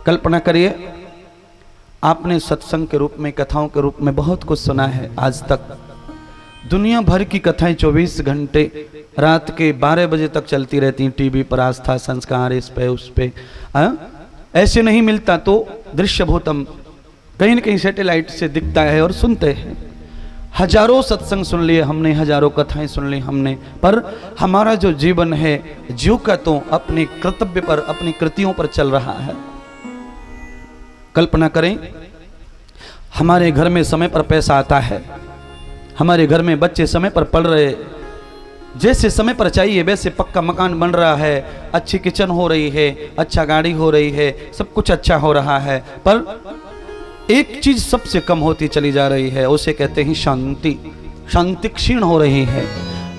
कल्पना करिए, आपने सत्संग के रूप में, कथाओं के रूप में बहुत कुछ सुना है आज तक। दुनिया भर की कथाएं 24 घंटे रात के 12 बजे तक चलती रहती हैं टीवी पर, आस्था, संस्कार, इस पे उस पे। ऐसे नहीं मिलता तो दृश्यभूतम कहीं न कहीं सैटेलाइट से दिखता है और सुनते हैं। हजारों सत्संग सुन लिए हमने, हजारों कथाएं सुन ली हमने, पर हमारा जो जीवन है जीव का तो अपने कर्तव्य पर, अपनी कृतियों पर चल रहा है। कल्पना करें, हमारे घर में समय पर पैसा आता है, हमारे घर में बच्चे समय पर पढ़ रहे, जैसे समय पर चाहिए वैसे पक्का मकान बन रहा है, अच्छी किचन हो रही है, अच्छा गाड़ी हो रही है, सब कुछ अच्छा हो रहा है, पर एक चीज सबसे कम होती चली जा रही है, उसे कहते हैं शांति। शांति क्षीण हो रही है।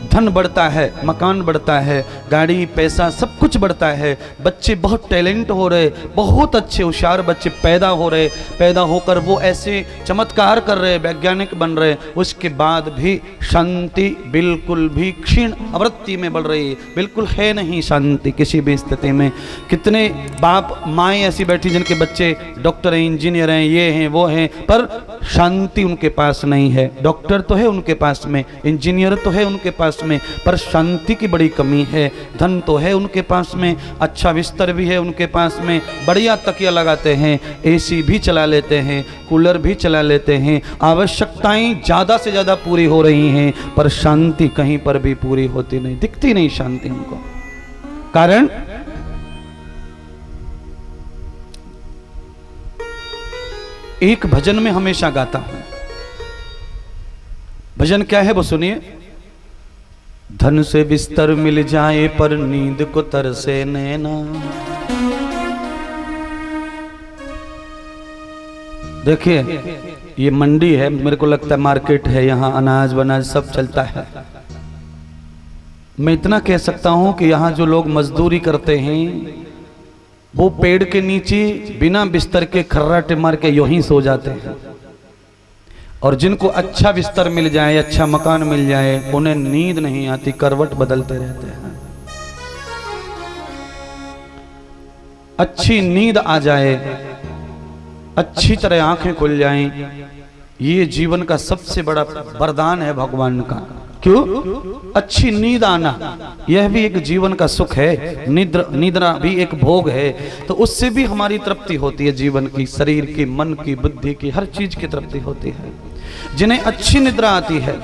धन बढ़ता है, मकान बढ़ता है, गाड़ी, पैसा, सब कुछ बढ़ता है, बच्चे बहुत टैलेंट हो रहे, बहुत अच्छे होशियार बच्चे पैदा हो रहे, पैदा होकर वो ऐसे चमत्कार कर रहे, वैज्ञानिक बन रहे, उसके बाद भी शांति बिल्कुल भी क्षीण आवृत्ति में बढ़ रही है, बिल्कुल है नहीं शांति किसी भी स्थिति में। कितने बाप माएँ ऐसी बैठी जिनके बच्चे डॉक्टर हैं, इंजीनियर हैं, ये हैं वो हैं, पर शांति उनके पास नहीं है। डॉक्टर तो है उनके पास में, इंजीनियर तो है उनके पास में, पर शांति की बड़ी कमी है। धन तो है उनके पास में, अच्छा बिस्तर भी है उनके पास में, बढ़िया तकिया लगाते हैं, एसी भी चला लेते हैं, कूलर भी चला लेते हैं, आवश्यकताएं ज़्यादा से ज़्यादा पूरी हो रही हैं, पर शांति कहीं पर भी पूरी होती नहीं, दिखती नहीं शांति उनको। कारण एक भजन में हमेशा गाता हूं, भजन क्या है वो सुनिए। धन से बिस्तर मिल जाए पर नींद को तरसे नैना। देखिए ये मंडी है, मेरे को लगता है मार्केट है, यहाँ अनाज वनाज सब चलता है। मैं इतना कह सकता हूं कि यहाँ जो लोग मजदूरी करते हैं वो पेड़ के नीचे बिना बिस्तर के खर्राटे मार के यूं ही सो जाते हैं, और जिनको अच्छा बिस्तर मिल जाए, अच्छा मकान मिल जाए, उन्हें नींद नहीं आती, करवट बदलते रहते हैं। अच्छी नींद आ जाए, अच्छी तरह आंखें खुल जाएं, ये जीवन का सबसे बड़ा वरदान है भगवान का। क्यों? अच्छी नींद आना, यह भी एक जीवन का सुख है। निद्रा भी एक भोग है, तो उससे भी हमारी तृप्ति होती है, जीवन की, शरीर की, मन की, बुद्धि की, हर चीज की तृप्ति होती है। जिन्हें अच्छी निद्रा आती है,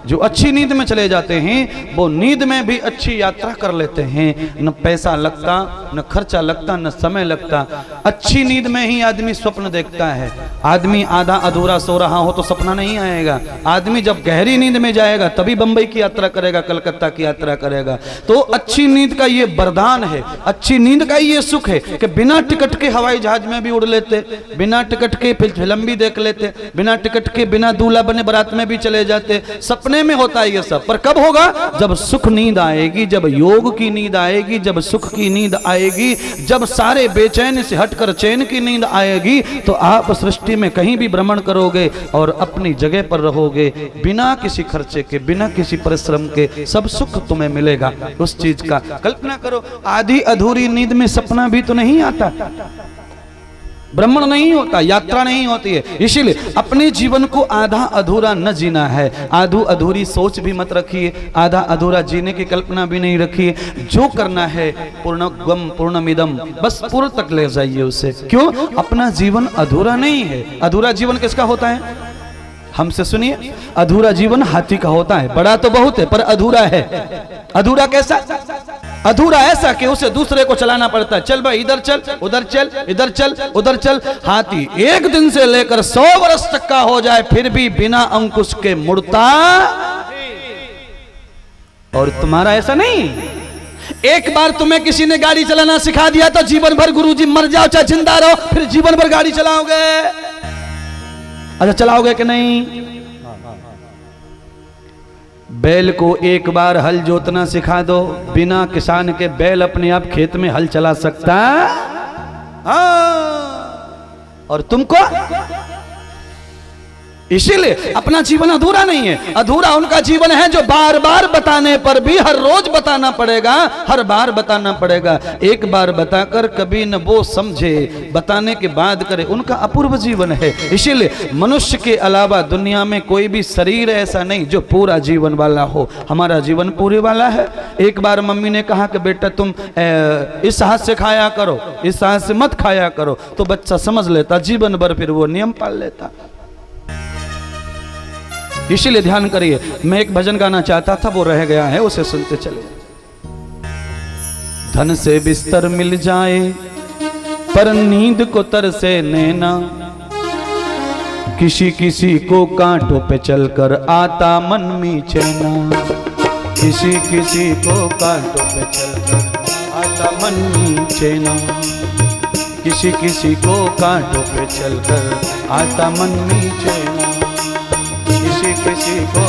जो अच्छी नींद में चले जाते हैं, वो नींद में भी अच्छी यात्रा कर लेते हैं। न पैसा लगता, न खर्चा लगता, न समय लगता। अच्छी नींद में ही आदमी स्वप्न देखता है। आदमी आधा अधूरा सो रहा हो तो सपना नहीं आएगा। आदमी जब गहरी नींद में जाएगा तभी बंबई की यात्रा करेगा, कलकत्ता की यात्रा करेगा। तो अच्छी नींद का ये वरदान है, अच्छी नींद का ये सुख है कि बिना टिकट के हवाई जहाज में भी उड़ लेते, बिना टिकट के फिल्म भी देख लेते, बिना टिकट के, बिना दूल्हा बने बारात में भी चले जाते। सपने में होता है ये सब, पर कब होगा? जब सुख नींद आएगी, जब योग की नींद आएगी, जब सुख की नींद आएगी, जब सारे बेचैन से हटकर चैन की नींद आएगी, तो आप सृष्टि में कहीं भी भ्रमण करोगे और अपनी जगह पर रहोगे, बिना किसी खर्चे के, बिना किसी परिश्रम के, सब सुख तुम्हें मिलेगा उस चीज का। कल्पना करो, आधी अधूरी नींद में सपना भी तो नहीं आता, भ्रमण नहीं होता, यात्रा नहीं होती है। इसीलिए अपने जीवन को आधा अधूरा न जीना है। आधू अधूरी सोच भी मत रखिए, आधा अधूरा जीने की कल्पना भी नहीं रखिए। जो करना है पूर्णगम पूर्णमिदम, बस पूर्ण तक ले जाइए उसे। क्यों? अपना जीवन अधूरा नहीं है। अधूरा जीवन किसका होता है? हमसे सुनिए, अधूरा जीवन हाथी का होता है। बड़ा तो बहुत है पर अधूरा है। अधूरा कैसा? अधूरा ऐसा कि उसे दूसरे को चलाना पड़ता है। चल भाई इधर चल, उधर चल, इधर चल, उधर चल। हाथी एक दिन से लेकर 100 वर्ष तक का हो जाए फिर भी बिना अंकुश के मुड़ता, और तुम्हारा ऐसा नहीं। एक बार तुम्हें किसी ने गाड़ी चलाना सिखा दिया तो जीवन भर, गुरुजी मर जाओ चाहे जिंदा रहो, फिर जीवन भर गाड़ी चलाओगे। अच्छा चलाओगे कि नहीं? बैल को एक बार हल जोतना सिखा दो, बिना किसान के बैल अपने आप खेत में हल चला सकता? और तुमको इसीलिए अपना जीवन अधूरा नहीं है। अधूरा उनका जीवन है जो बार बार बताने पर भी हर रोज बताना पड़ेगा, हर बार बताना पड़ेगा। एक बार बताकर कभी न वो समझे, बताने के बाद करे, उनका अपूर्व जीवन है। इसीलिए मनुष्य के अलावा दुनिया में कोई भी शरीर ऐसा नहीं जो पूरा जीवन वाला हो। हमारा जीवन पूरे वाला है। एक बार मम्मी ने कहा कि बेटा तुम इस हाथ से खाया करो, इस हाथ से मत खाया करो, तो बच्चा समझ लेता, जीवन भर फिर वो नियम पाल लेता। इसीलिए ध्यान करिए। मैं एक भजन गाना चाहता था, वो रह गया है, उसे सुनते चले। धन से बिस्तर मिल जाए पर नींद को तरसे नैना, किसी किसी को कांटों पे चलकर आता मन में चैना, किसी किसी को कांटों पे चलकर आता मन में चैना, किसी किसी को कांटों पे चलकर आता मन में चैना, किसी किसी को।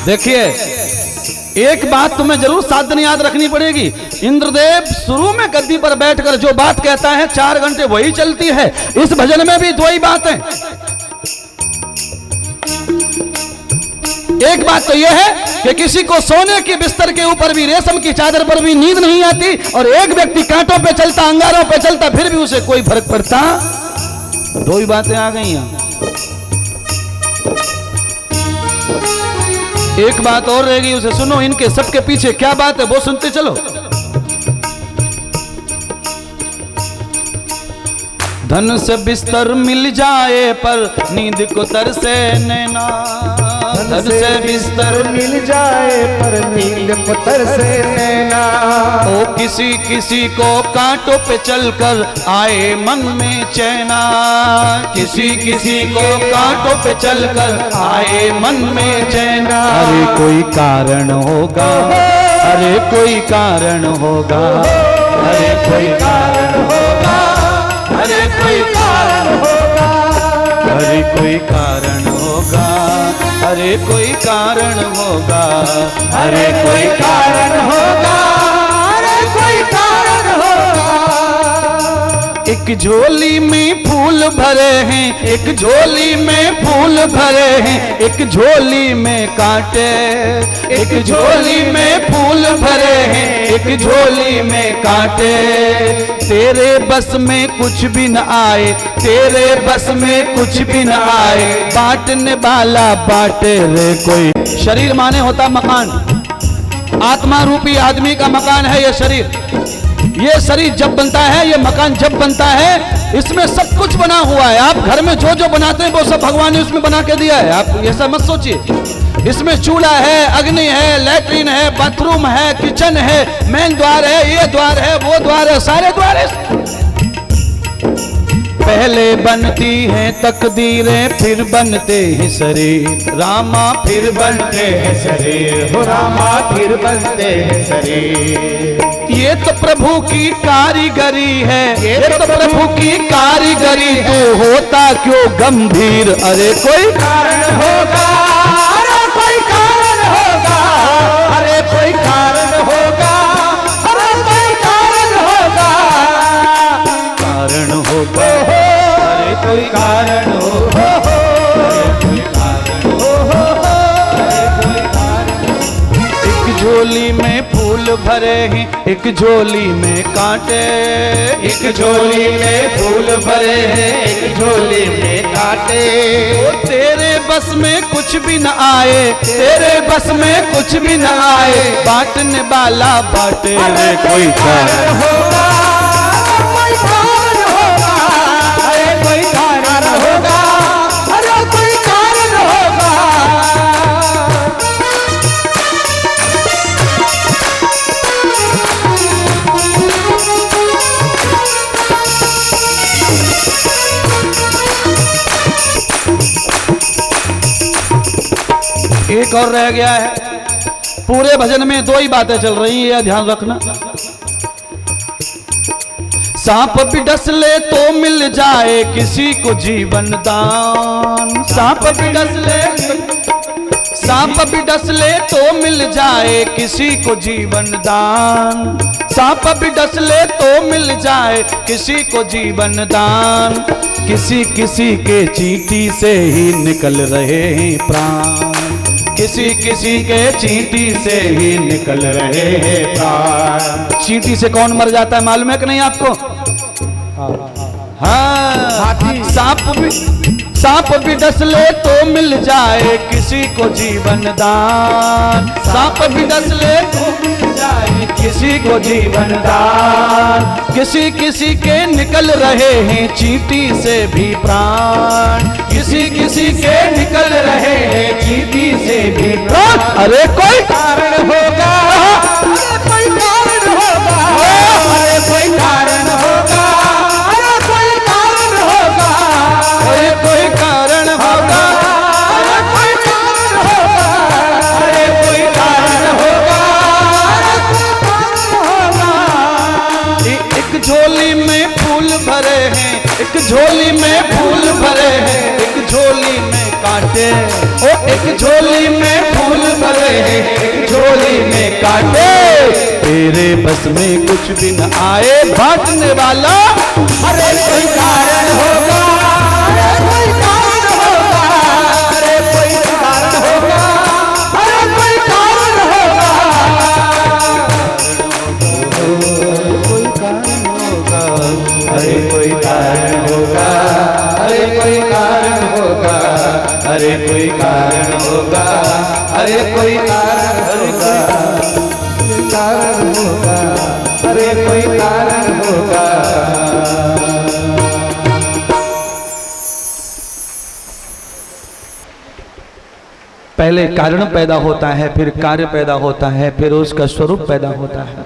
देखिए एक बात तुम्हें जरूर सात दिन याद रखनी पड़ेगी। इंद्रदेव शुरू में गद्दी पर बैठकर जो बात कहता है 4 घंटे वही चलती है। इस भजन में भी 2 ही बातें। एक बात तो यह है कि किसी को सोने के बिस्तर के ऊपर भी, रेशम की चादर पर भी नींद नहीं आती, और एक व्यक्ति कांटों पे चलता, अंगारों पे चलता, फिर भी उसे कोई फर्क पड़ता। 2 ही बातें आ गई हैं। एक बात और रहेगी, उसे सुनो। इनके सबके पीछे क्या बात है वो सुनते चलो। धन से बिस्तर मिल जाए पर नींद को तरसे नैना, धन से बिस्तर मिल जाए पर नींद को तरसे नैना, ओ किसी किसी को कांटों पे चलकर आए मन में चैना, किसी किसी को कांटों पे चलकर आए मन में चैना। अरे कोई कारण होगा, अरे कोई कारण होगा, अरे कोई कारण होगा, अरे कोई कारण होगा, अरे कोई कारण होगा, अरे कोई कारण होगा, अरे कोई कारण होगा, अरे कोई कारण होगा। एक झोली में फूल भरे हैं, एक झोली में फूल भरे हैं, एक झोली में कांटे, एक झोली में फूल भरे हैं, एक झोली में कांटे। तेरे बस में कुछ भी न आए, तेरे बस में कुछ भी न आए, बांटने वाला बांटे रे कोई। शरीर माने होता मकान, आत्मा रूपी आदमी का मकान है ये शरीर। ये शरीर जब बनता है, ये मकान जब बनता है, इसमें सब कुछ बना हुआ है। आप घर में जो जो बनाते हैं वो सब भगवान ने उसमें बना के दिया है। आप ऐसा मत सोचिए। इसमें चूल्हा है, अग्नि है, लैट्रिन है, बाथरूम है, किचन है, मेन द्वार है, ये द्वार है, वो द्वार है, सारे द्वार है। पहले बनती हैं तकदीरें, फिर बनते हैं शरीर रामा, फिर बनते हैं शरीर हो रामा, फिर बनते हैं शरीर। ये तो प्रभु की कारीगरी है, ये तो प्रभु की कारीगरी। तू होता क्यों गंभीर, अरे कोई कारण होगा, अरे कोई कारण होगा, अरे कोई कारण होगा, अरे कोई कारण होगा, कारण होगा, अरे कोई कारण होगा, अरे कोई कारण होगा, अरे कोई कारण। एक झोली में फूल भरे हैं, एक झोली में कांटे, एक झोली में फूल भरे हैं, एक झोली में कांटे। तेरे बस में कुछ भी न आए, तेरे बस में कुछ भी न आए, बांटने वाला बांटे रे कोई कारण होगा, कोई कारण होगा, अरे कोई कारण होगा, अरे कोई कारण होगा। एक और रह गया है। पूरे भजन में 2 ही बातें चल रही है, ध्यान रखना। सांप भी डस ले तो मिल जाए किसी को जीवन दान, सांप भी डस ले, सांप भी डस ले तो मिल जाए किसी को जीवन दान, सांप भी डस ले तो मिल जाए किसी को जीवन दान, किसी किसी के चींटी से ही निकल रहे हैं प्राण, किसी किसी के चींटी से ही निकल रहे हैं प्राण। चींटी से कौन मर जाता है मालूम है कि नहीं आपको? हाँ, सांप भी डस ले तो मिल जाए किसी को जीवन दान, सांप भी डस ले तो मिल जाए किसी को जीवन दान, किसी किसी के निकल रहे हैं चींटी से भी प्राण, किसी किसी के निकल रहे हैं चींटी से भी प्राण। अरे कोई कारण होगा, अरे कोई कारण होगा, अरे कोई कारण होगा, अरे कोई कारण होगा, अरे कोई कारण होगा, अरे कोई कारण होगा, अरे कोई कारण होगा, अरे कोई कारण होगा। एक झोली में फूल भरे हैं, एक झोली में फूल भरे हैं, एक झोली में कांटे, ओ एक झोली में फूल भरे हैं, एक झोली में कांटे, तेरे बस में कुछ भी न आए बांटने वाला, अरे कोई कारण होगा, अरे कोई कारण होगा, अरे कोई कारण होगा, अरे कोई कारण होगा, कोई कारण होगा, अरे कोई कारण होगा, अरे कोई कारण होगा, अरे कोई कारण होगा, अरे कोई कारण होगा, कारण होगा, अरे कोई कारण होगा। पहले कारण पैदा होता है, फिर कार्य पैदा होता है, फिर उसका स्वरूप पैदा होता है।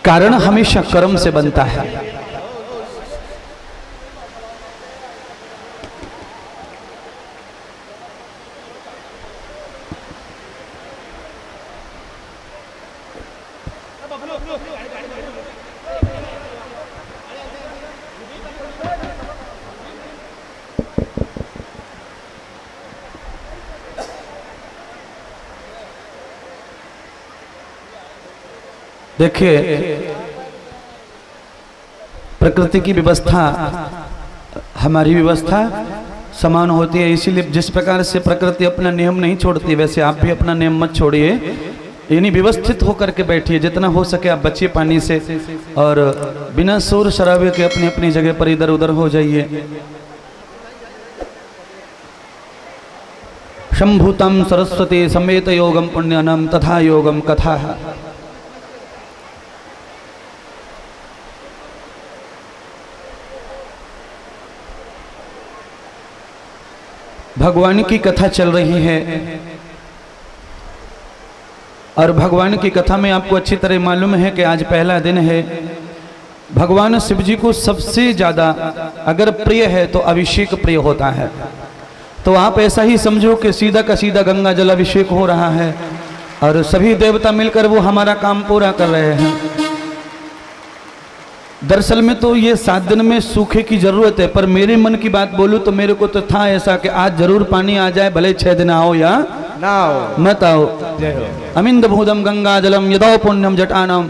कारण हमेशा कर्म से बनता है। देखिए, प्रकृति की व्यवस्था हमारी व्यवस्था समान होती है, इसीलिए जिस प्रकार से प्रकृति अपना नियम नहीं छोड़ती, वैसे आप भी अपना नियम मत छोड़िए, यानी व्यवस्थित होकर के बैठिए, जितना हो सके आप बचिए पानी से, और बिना शोर शराबे के अपनी अपनी जगह पर इधर उधर हो जाइए। शंभुतम सरस्वती समेत योगम पुण्यनम तथा योगम कथा। भगवान की कथा चल रही है, और भगवान की कथा में आपको अच्छी तरह मालूम है कि आज पहला दिन है। भगवान शिव जी को सबसे ज़्यादा अगर प्रिय है तो अभिषेक प्रिय होता है। तो आप ऐसा ही समझो कि सीधा का सीधा गंगा जल अभिषेक हो रहा है, और सभी देवता मिलकर वो हमारा काम पूरा कर रहे हैं। दरअसल में तो ये 7 दिन में सूखे की जरूरत है, पर मेरे मन की बात बोलूं तो मेरे को तो था ऐसा कि आज जरूर पानी आ जाए, भले 6 दिन आओ या ना आओ, मत आओ। अमिंद भूदम गंगा जलम यदौ पुण्यम जटानम।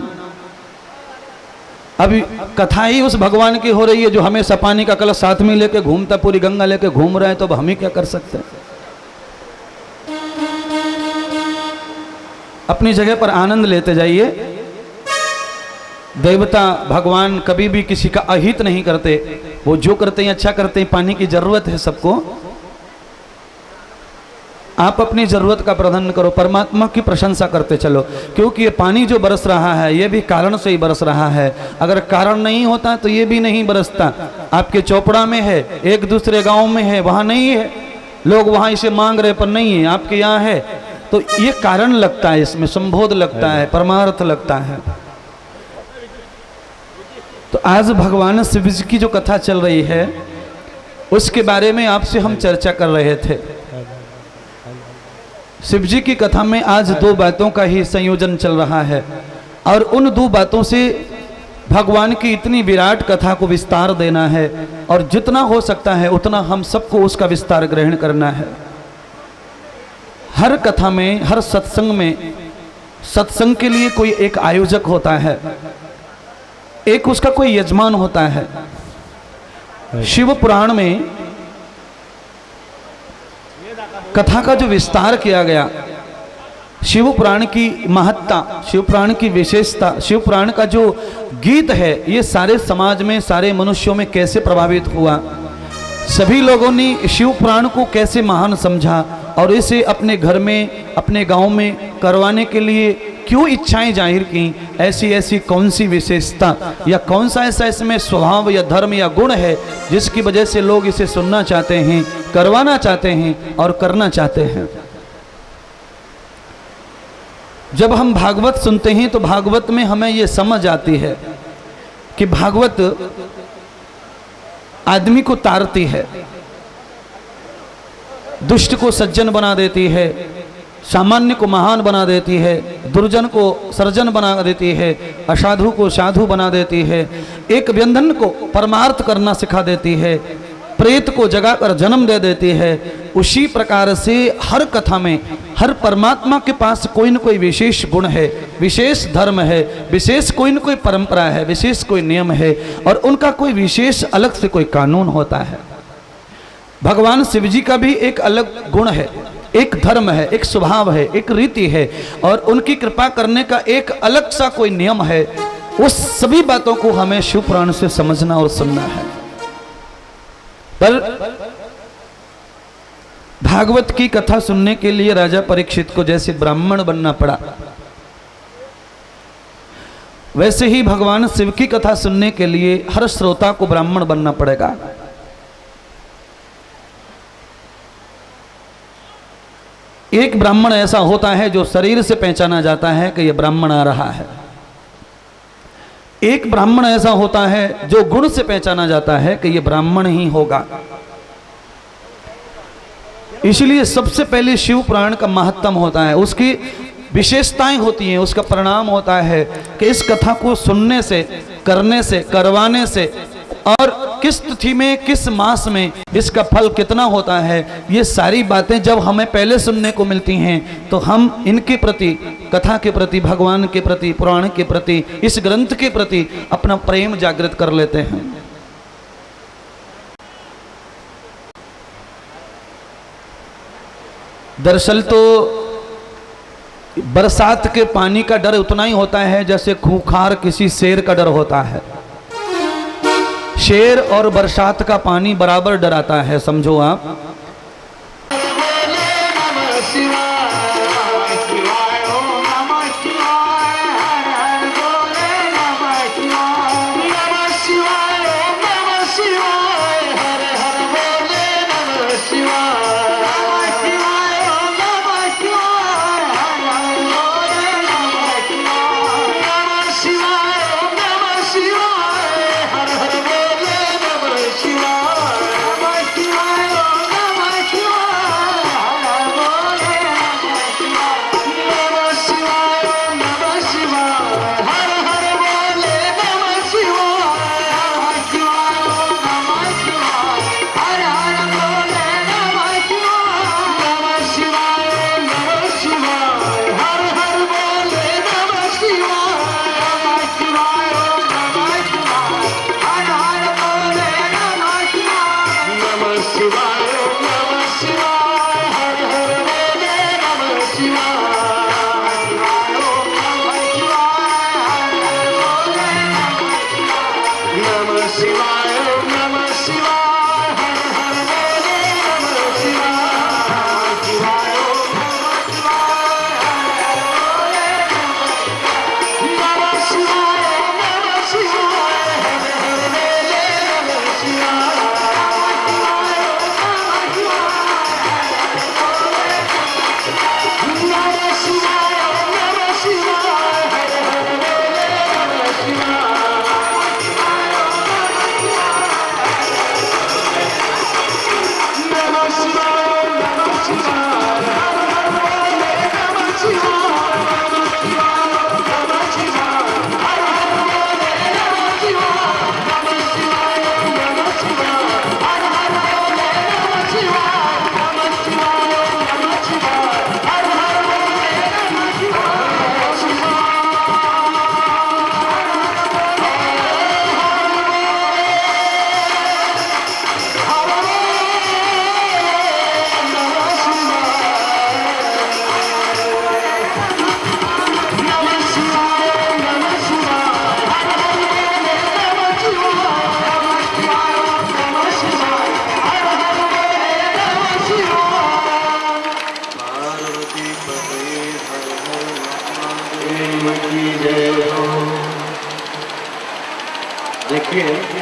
अभी कथा ही उस भगवान की हो रही है जो हमेशा पानी का कलश साथ में लेके घूमता, पूरी गंगा लेके घूम रहे हैं, तो अब हम ही क्या कर सकते हैं। अपनी जगह पर आनंद लेते जाइए। देवता भगवान कभी भी किसी का अहित नहीं करते, वो जो करते हैं अच्छा करते हैं। पानी की जरूरत है सबको, आप अपनी जरूरत का प्रदान करो, परमात्मा की प्रशंसा करते चलो, क्योंकि ये पानी जो बरस रहा है ये भी कारण से ही बरस रहा है। अगर कारण नहीं होता तो ये भी नहीं बरसता। आपके चोपड़ा में है, एक दूसरे गांव में है, वहां नहीं है, लोग वहां इसे मांग रहे पर नहीं है, आपके यहाँ है, तो ये कारण लगता है, इसमें संबोध लगता है, परमार्थ लगता है। तो आज भगवान शिव जी की जो कथा चल रही है उसके बारे में आपसे हम चर्चा कर रहे थे। शिव जी की कथा में आज 2 बातों का ही संयोजन चल रहा है, और उन 2 बातों से भगवान की इतनी विराट कथा को विस्तार देना है और जितना हो सकता है उतना हम सबको उसका विस्तार ग्रहण करना है। हर कथा में, हर सत्संग में, सत्संग के लिए कोई एक आयोजक होता है, एक उसका कोई यजमान होता है। शिव पुराण में कथा का जो विस्तार किया गया, शिव पुराण की महत्ता, शिव पुराण की विशेषता, शिव पुराण का जो गीत है, ये सारे समाज में, सारे मनुष्यों में कैसे प्रभावित हुआ, सभी लोगों ने शिव पुराण को कैसे महान समझा और इसे अपने घर में, अपने गांव में करवाने के लिए क्यों इच्छाएं जाहिर की, ऐसी ऐसी कौन सी विशेषता या कौन सा ऐसा इसमें स्वभाव या धर्म या गुण है जिसकी वजह से लोग इसे सुनना चाहते हैं, करवाना चाहते हैं और करना चाहते हैं। जब हम भागवत सुनते हैं तो भागवत में हमें यह समझ आती है कि भागवत आदमी को तारती है, दुष्ट को सज्जन बना देती है, सामान्य को महान बना देती है, दुर्जन को सर्जन बना देती है, असाधु को साधु बना देती है, एक व्यंजन को परमार्थ करना सिखा देती है, प्रेत को जगाकर जन्म दे देती है। उसी प्रकार से हर कथा में हर परमात्मा के पास कोई न कोई विशेष गुण है, विशेष धर्म है, विशेष कोई न कोई परंपरा है, विशेष कोई नियम है और उनका कोई विशेष अलग से कोई कानून होता है। भगवान शिव जी का भी एक अलग गुण है, एक धर्म है, एक स्वभाव है, एक रीति है और उनकी कृपा करने का एक अलग सा कोई नियम है। उस सभी बातों को हमें शिव पुराण से समझना और सुनना है। पर भागवत की कथा सुनने के लिए राजा परीक्षित को जैसे ब्राह्मण बनना पड़ा, वैसे ही भगवान शिव की कथा सुनने के लिए हर श्रोता को ब्राह्मण बनना पड़ेगा। एक ब्राह्मण ऐसा होता है जो शरीर से पहचाना जाता है कि यह ब्राह्मण आ रहा है। एक ब्राह्मण ऐसा होता है जो गुण से पहचाना जाता है कि यह ब्राह्मण ही होगा। इसलिए सबसे पहले शिव पुराण का महत्तम होता है, उसकी विशेषताएं होती हैं, उसका परिणाम होता है कि इस कथा को सुनने से, करने से, करवाने से और किस तिथि में, किस मास में इसका फल कितना होता है, ये सारी बातें जब हमें पहले सुनने को मिलती हैं तो हम इनके प्रति, कथा के प्रति, भगवान के प्रति, पुराण के प्रति, इस ग्रंथ के प्रति अपना प्रेम जागृत कर लेते हैं। दरअसल तो बरसात के पानी का डर उतना ही होता है जैसे खूंखार किसी शेर का डर होता है। शेर और बरसात का पानी बराबर डराता है, समझो आप। देखिए,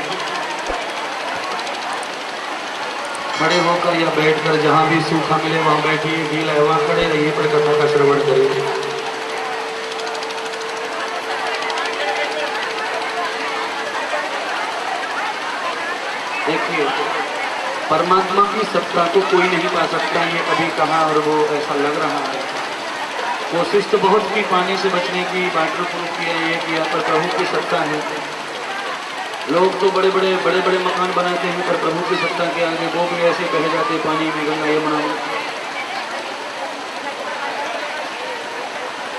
खड़े होकर या बैठकर जहां भी सूखा मिले वहां बैठिए, गीला है वहां खड़े रहिए, पर कथा का श्रवण करिए। देखिए, परमात्मा की सत्ता को कोई नहीं पा सकता, ये कभी कहा और वो ऐसा लग रहा है। कोशिश तो बहुत की पानी से बचने की, वाटर प्रूफ किया, ये किया, पर प्रभु की सत्ता है। लोग तो बड़े बड़े मकान बनाते हैं, पर प्रभु की सत्ता के आगे वो भी ऐसे बह जाते पानी में, गंगा यमुना में।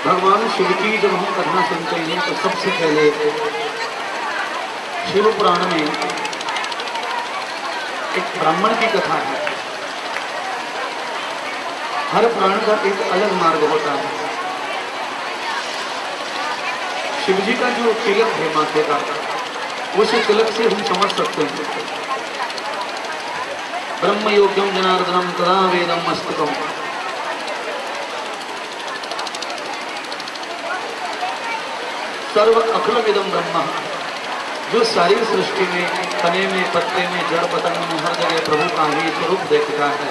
भगवान शिव की जब हम कथा सुनते हैं तो सबसे पहले शिव पुराण में एक ब्राह्मण की कथा है। हर प्राण का एक अलग मार्ग होता है। शिव जी का जो तिलक है माथे का, उस तिलक से हम समझ सकते हैं ब्रह्म योग्यम जनार्दनम तदा वेदम मस्तकम। सर्व अखिलमिदं ब्रह्म, जो सारी सृष्टि में, तने में, पत्ते में, जड़ पतंग में, हर जगह प्रभु का ही स्वरूप देखता है,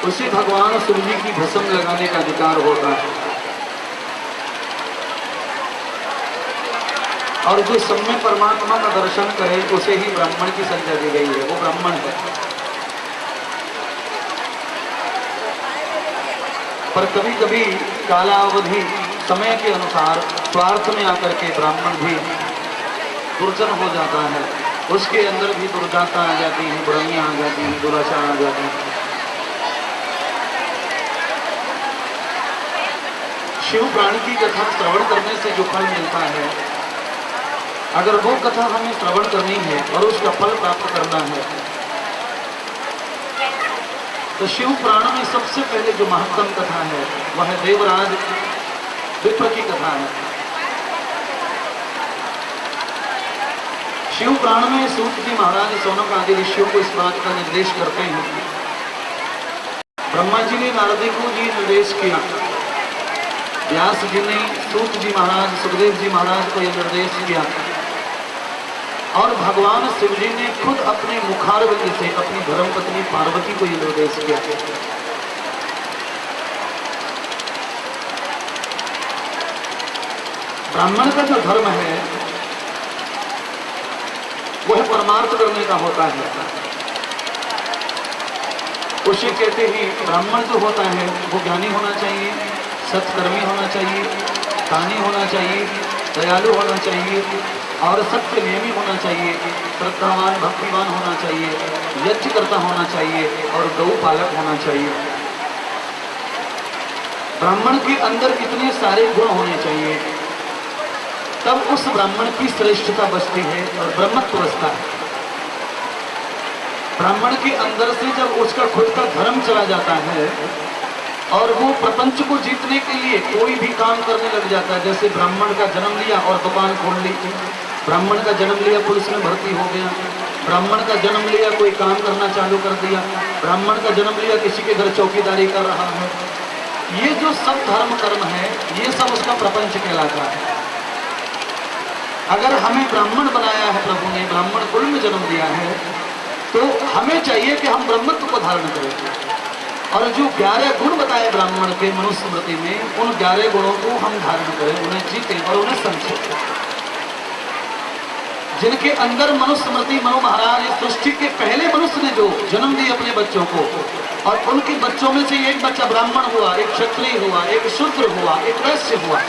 उसे भगवान शिव जी की भस्म लगाने का अधिकार होता है। और जो सब में परमात्मा का दर्शन करे उसे ही ब्राह्मण की संज्ञा दी गई है, वो ब्राह्मण है। पर कभी कभी कालावधि समय के अनुसार स्वार्थ में आकर के ब्राह्मण भी दुर्जन हो जाता है, उसके अंदर भी दुर्जाता आ जाती है, बुराइयां आ जाती हैं, दुराचार आ जाते हैं। शिव प्राण की कथा श्रवण करने से जो फल मिलता है, अगर वो कथा हमें श्रवण करनी है और उसका फल प्राप्त करना है, तो शिव पुराण में सबसे पहले जो महत्तम कथा है वह देवराज विप्र की कथा है। शिव पुराण में सूत जी महाराज सौनक आदि ऋषियों को इस बात का निर्देश करते हैं। ब्रह्मा जी ने नारद को जी निर्देश किया, व्यास जी ने सूत जी महाराज, सुखदेव जी महाराज को यह निर्देश किया, और भगवान शिव जी ने खुद अपने मुखारविंद से अपनी धर्मपत्नी पार्वती को यह निर्देश किया। ब्राह्मण का जो धर्म है वह परमार्थ करने का होता है। उसे कहते ही ब्राह्मण जो होता है वो ज्ञानी होना चाहिए, सत्कर्मी होना चाहिए, दानी होना चाहिए, दयालु होना चाहिए और सत्य नियमी होना चाहिए, श्रद्धावान भक्तिवान होना चाहिए, यज्ञकर्ता होना चाहिए और गौ पालक होना चाहिए। ब्राह्मण के अंदर इतने सारे गुण होने चाहिए, तब उस ब्राह्मण की श्रेष्ठता बचती है और ब्रह्मत्व बचता है। ब्राह्मण के अंदर से जब उसका खुद का धर्म चला जाता है और वो प्रपंच को जीतने के लिए कोई भी काम करने लग जाता है, जैसे ब्राह्मण का जन्म लिया और दुकान खोल ली, ब्राह्मण का जन्म लिया पुलिस में भर्ती हो गया, ब्राह्मण का जन्म लिया कोई काम करना चालू कर दिया, ब्राह्मण का जन्म लिया किसी के घर चौकीदारी कर रहा है। ये जो सब धर्म कर्म है ये सब उसका प्रपंच कहलाता है। अगर हमें ब्राह्मण बनाया है प्रभु ने, ब्राह्मण कुल में जन्म दिया है, तो हमें चाहिए कि हम ब्रह्मत्व को धारण करें और जो 11 गुण बताए ब्राह्मण के मनुस्मृति में, उन 11 गुणों को हम धारण करें, उन्हें जीतें और उन्हें समझें। जिनके अंदर मनुस्मृति, मनु महाराज सृष्टि के पहले मनुष्य ने जो जन्म दिए अपने बच्चों को, और उनके बच्चों में से एक बच्चा ब्राह्मण हुआ, एक क्षत्रिय हुआ, एक शूद्र हुआ, एक वैश्य हुआ।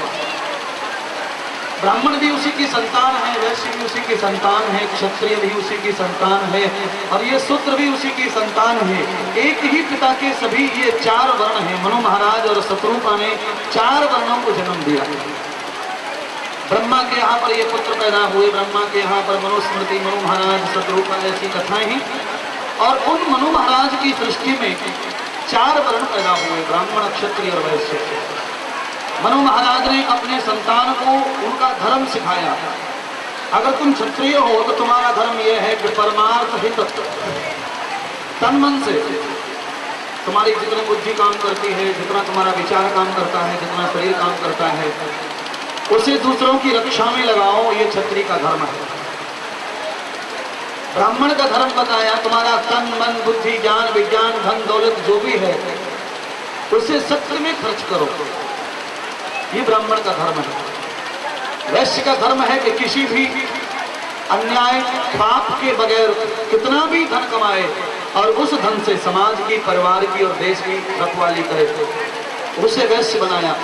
ब्राह्मण भी उसी की संतान है, वैश्य भी उसी की संतान है, क्षत्रिय भी उसी की संतान है और ये शूद्र भी उसी की संतान है। एक ही पिता के सभी ये 4 वर्ण हैं। मनु महाराज और शत्रुपा ने 4 वर्णों को जन्म दिया। ब्रह्मा के यहाँ पर ये पुत्र पैदा हुए, ब्रह्मा के यहाँ पर मनुस्मृति, मनु महाराज, शत्रुपा, ऐसी कथाएं हैं। और उन मनु महाराज की सृष्टि में 4 वर्ण पैदा हुए, ब्राह्मण, क्षत्रिय और वैश्य। मनु महाराज ने अपने संतान को उनका धर्म सिखाया। अगर तुम क्षत्रिय हो तो तुम्हारा धर्म यह है कि परमार्थ हित, तन मन से तुम्हारी जितनी बुद्धि काम करती है, जितना तुम्हारा विचार काम करता है, जितना शरीर काम करता है, उसे दूसरों की रक्षा में लगाओ, ये क्षत्रिय का धर्म है। ब्राह्मण का धर्म बताया, तुम्हारा तन मन बुद्धि ज्ञान विज्ञान धन दौलत जो भी है उसे सत्य में खर्च करो, ये ब्राह्मण का धर्म है। वैश्य का धर्म है कि किसी भी अन्याय पाप के बगैर कितना भी धन कमाए और उस धन से समाज की परिवार की और देश की रखवाली करे, उसे वैश्य बनाया।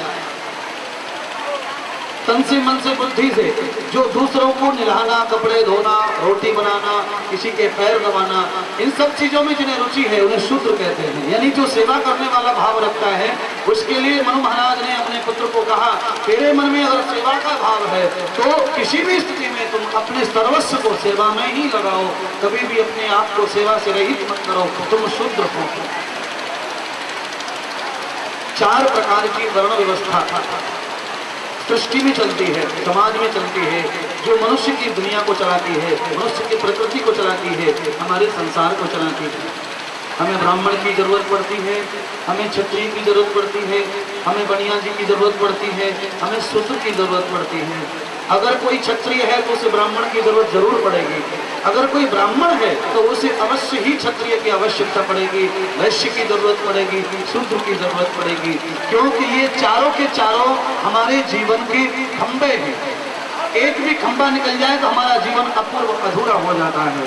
तन से मन से बुद्धि से जो दूसरों को निलाना कपड़े धोना रोटी बनाना किसी के पैर दबाना इन सब चीजों में जिन्हें रुचि है उन्हें शूद्र कहते हैं। यानी जो सेवा करने वाला भाव रखता है उसके लिए मनु महाराज ने अपने पुत्र को कहा, तेरे मन में अगर सेवा का भाव है तो किसी भी स्थिति में तुम अपने सर्वस्व को सेवा में ही लगाओ, कभी भी अपने आप को सेवा से रहित मत करो, तुम शूद्र हो। 4 प्रकार की वर्ण व्यवस्था सृष्टि में चलती है, समाज में चलती है, जो मनुष्य की दुनिया को चलाती है, मनुष्य की प्रकृति को चलाती है, हमारे संसार को चलाती है। हमें ब्राह्मण की जरूरत पड़ती है, हमें क्षत्रिय की जरूरत पड़ती है, हमें बनिया जी की जरूरत पड़ती है, हमें शूद्र की जरूरत पड़ती है। अगर कोई क्षत्रिय है तो उसे ब्राह्मण की जरूरत जरूर पड़ेगी, अगर कोई ब्राह्मण है तो उसे अवश्य ही क्षत्रिय की आवश्यकता पड़ेगी, वैश्य की जरूरत पड़ेगी, शूद्र की जरूरत पड़ेगी, क्योंकि ये चारों के चारों हमारे जीवन के खंभे हैं। एक भी खंभा निकल जाए तो हमारा जीवन अपूर्ण अधूरा हो जाता है,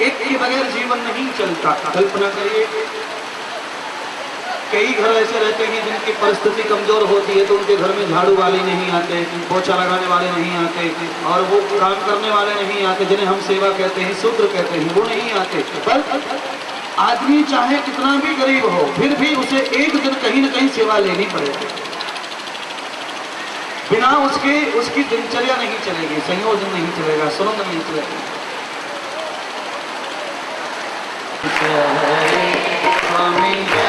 एक के बगैर जीवन नहीं चलता। कल्पना करिए, कई घर ऐसे रहते हैं जिनकी परिस्थिति कमजोर होती है तो उनके घर में झाड़ू वाले नहीं आते, पोछा लगाने वाले नहीं आते और वो काम करने वाले नहीं आते, जिन्हें हम सेवा कहते हैं शूद्र कहते हैं, वो नहीं आते। पर आदमी चाहे कितना भी गरीब हो फिर भी उसे एक दिन कहीं न कहीं सेवा लेनी पड़ेगी, बिना उसकी दिनचर्या नहीं चलेगी, संयोजन नहीं चलेगा, सुरंग नहीं चलेगा। स्वामी जो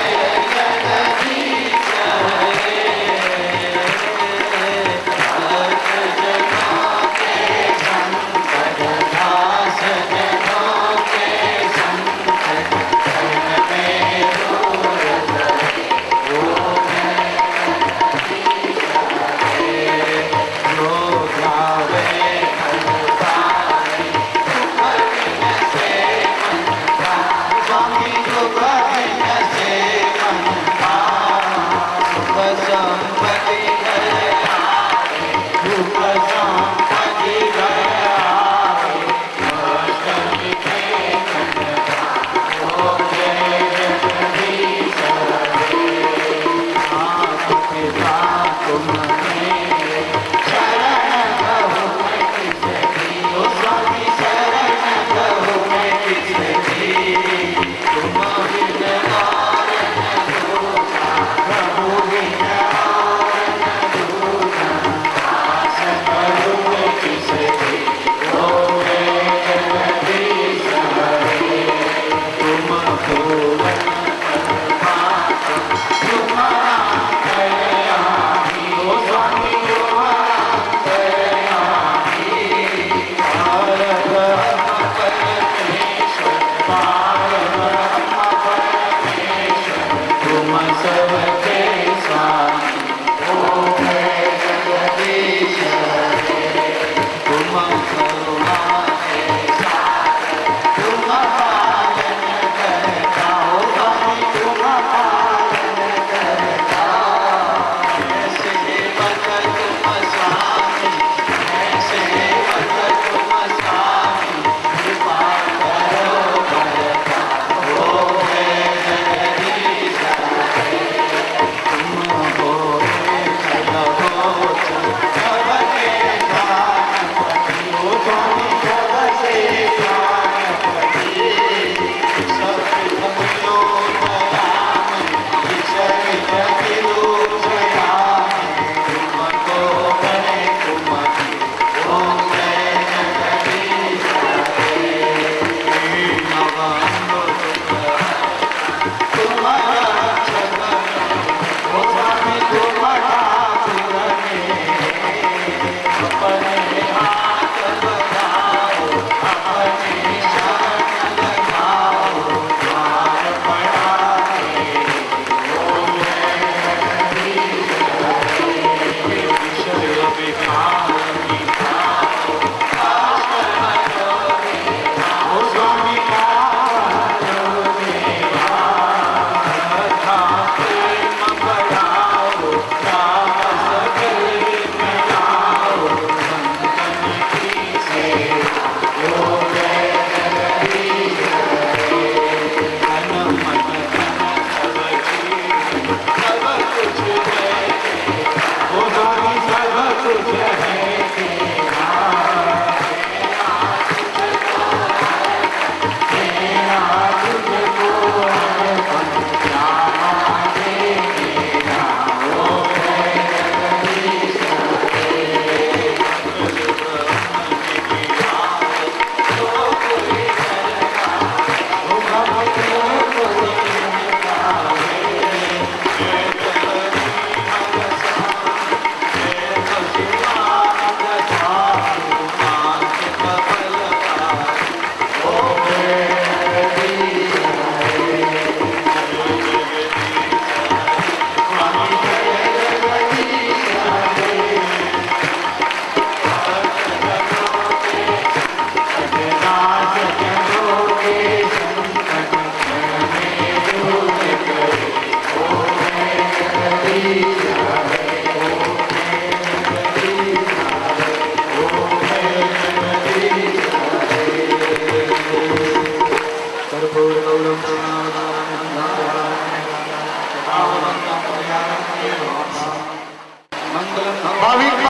भाविक